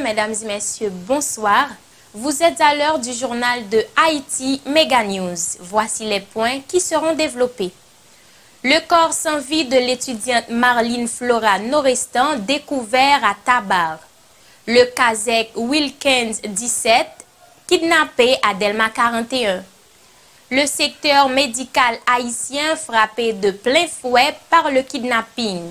Mesdames et messieurs, bonsoir. Vous êtes à l'heure du journal de Haïti Mega News. Voici les points qui seront développés. Le corps sans vie de l'étudiante Marlene Flora Norestan découvert à Tabar. Le Kazakh Wilkins 17 kidnappé à Delma 41. Le secteur médical haïtien frappé de plein fouet par le kidnapping.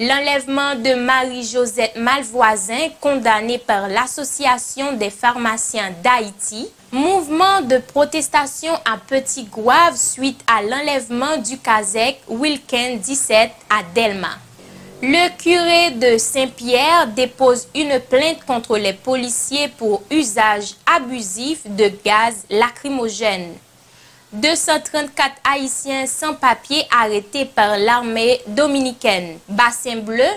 L'enlèvement de Marie-Josette Malvoisin, condamnée par l'Association des pharmaciens d'Haïti. Mouvement de protestation à Petit-Gouave suite à l'enlèvement du Kazakh Wilkins 17 à Delma. Le curé de Saint-Pierre dépose une plainte contre les policiers pour usage abusif de gaz lacrymogène. 234 Haïtiens sans papier arrêtés par l'armée dominicaine. Bassin Bleu,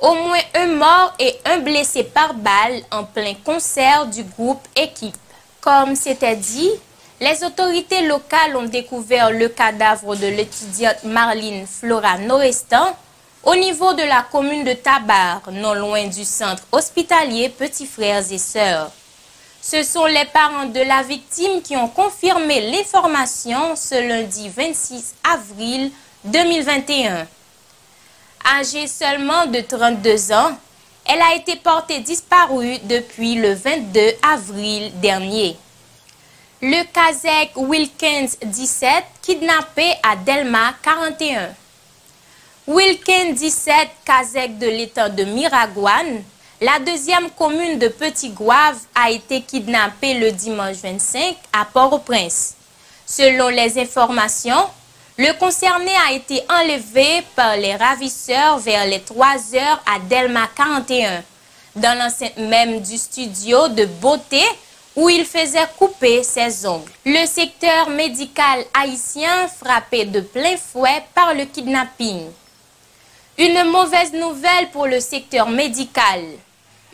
au moins un mort et un blessé par balle en plein concert du groupe Équipe. Comme c'était dit, les autorités locales ont découvert le cadavre de l'étudiante Marlene Flora Norestan au niveau de la commune de Tabar, non loin du centre hospitalier Petits Frères et Sœurs. Ce sont les parents de la victime qui ont confirmé l'information ce lundi 26 avril 2021. Âgée seulement de 32 ans, elle a été portée disparue depuis le 22 avril dernier. Le Kazakh Wilkins 17 kidnappé à Delma 41. Wilkins 17, Kazakh de l'état de Miragouane, la deuxième commune de Petit-Gouave, a été kidnappée le dimanche 25 à Port-au-Prince. Selon les informations, le concerné a été enlevé par les ravisseurs vers les 3 heures à Delma 41, dans l'enceinte même du studio de beauté où il faisait couper ses ongles. Le secteur médical haïtien frappé de plein fouet par le kidnapping. Une mauvaise nouvelle pour le secteur médical.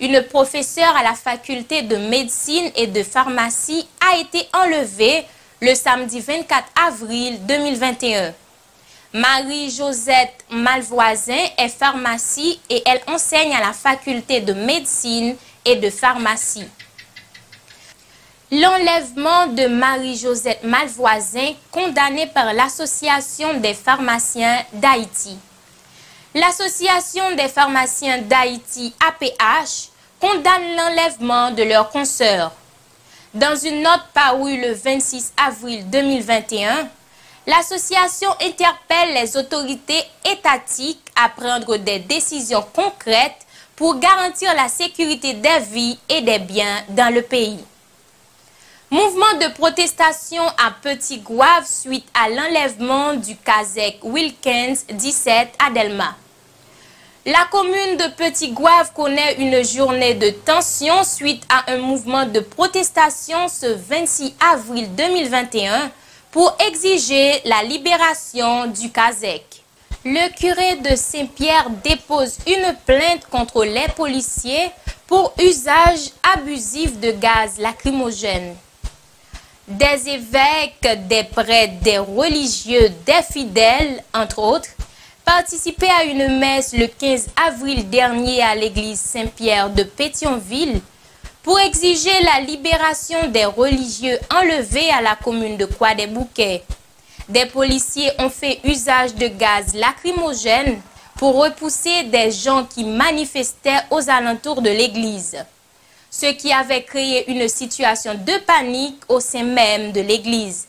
Une professeure à la faculté de médecine et de pharmacie a été enlevée le samedi 24 avril 2021. Marie-Josette Malvoisin est pharmacie et elle enseigne à la faculté de médecine et de pharmacie. L'enlèvement de Marie-Josette Malvoisin, condamnée par l'Association des pharmaciens d'Haïti. L'Association des pharmaciens d'Haïti, APH, condamne l'enlèvement de leur consoeur. Dans une note parue le 26 avril 2021, l'association interpelle les autorités étatiques à prendre des décisions concrètes pour garantir la sécurité des vies et des biens dans le pays. Mouvement de protestation à Petit-Gouave suite à l'enlèvement du Kazakh Wilkins 17 à Delma. La commune de Petit-Gouave connaît une journée de tension suite à un mouvement de protestation ce 26 avril 2021 pour exiger la libération du Kazakh. Le curé de Saint-Pierre dépose une plainte contre les policiers pour usage abusif de gaz lacrymogène. Des évêques, des prêtres, des religieux, des fidèles, entre autres, participaient à une messe le 15 avril dernier à l'église Saint-Pierre de Pétionville pour exiger la libération des religieux enlevés à la commune de Croix-des-Bouquets. Des policiers ont fait usage de gaz lacrymogène pour repousser des gens qui manifestaient aux alentours de l'église, ce qui avait créé une situation de panique au sein même de l'église.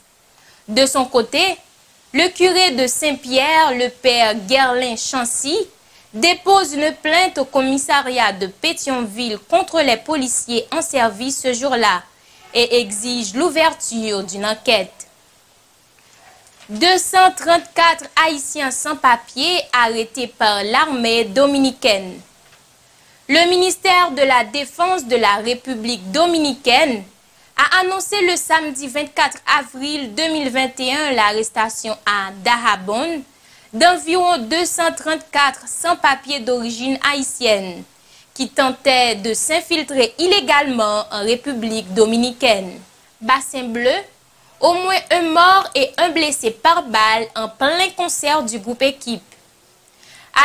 De son côté, le curé de Saint-Pierre, le père Guerlain Chancy, dépose une plainte au commissariat de Pétionville contre les policiers en service ce jour-là et exige l'ouverture d'une enquête. 234 Haïtiens sans papier arrêtés par l'armée dominicaine. Le ministère de la Défense de la République dominicaine a annoncé le samedi 24 avril 2021 l'arrestation à Dajabon d'environ 234 sans-papiers d'origine haïtienne qui tentaient de s'infiltrer illégalement en République dominicaine. Bassin Bleu, au moins un mort et un blessé par balle en plein concert du groupe Équipe.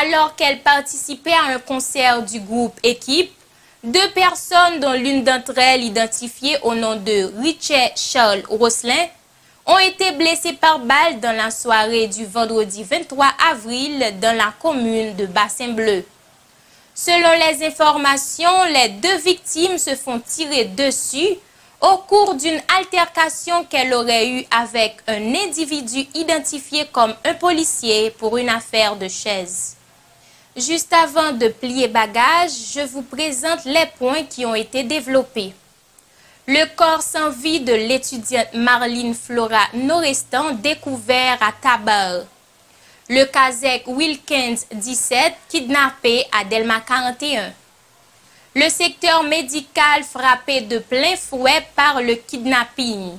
Alors qu'elle participait à un concert du groupe Équipe, 2 personnes, dont l'une d'entre elles identifiée au nom de Richard Charles Rosselin, ont été blessées par balle dans la soirée du vendredi 23 avril dans la commune de Bassin-Bleu. Selon les informations, les 2 victimes se font tirer dessus au cours d'une altercation qu'elle aurait eue avec un individu identifié comme un policier pour une affaire de chaise. Juste avant de plier bagages, je vous présente les points qui ont été développés. Le corps sans vie de l'étudiante Marlene Flora Norestan découvert à Tabar. Le Kazakh Wilkins 17 kidnappé à Delma 41. Le secteur médical frappé de plein fouet par le kidnapping.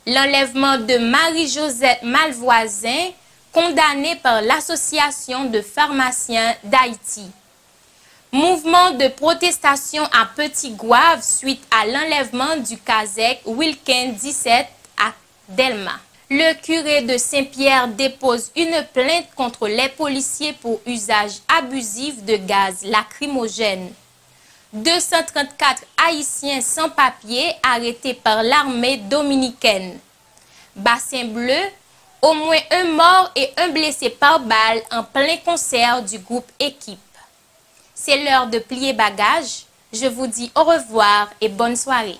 L'enlèvement de Marie-Josette Malvoisin, condamnée par l'Association de pharmaciens d'Haïti. Mouvement de protestation à Petit-Gouave suite à l'enlèvement du Kazakh Wilkins 17 à Delma. Le curé de Saint-Pierre dépose une plainte contre les policiers pour usage abusif de gaz lacrymogène. 234 Haïtiens sans papier arrêtés par l'armée dominicaine. Bassin-Bleu, au moins un mort et un blessé par balle en plein concert du groupe Équipe. C'est l'heure de plier bagages. Je vous dis au revoir et bonne soirée.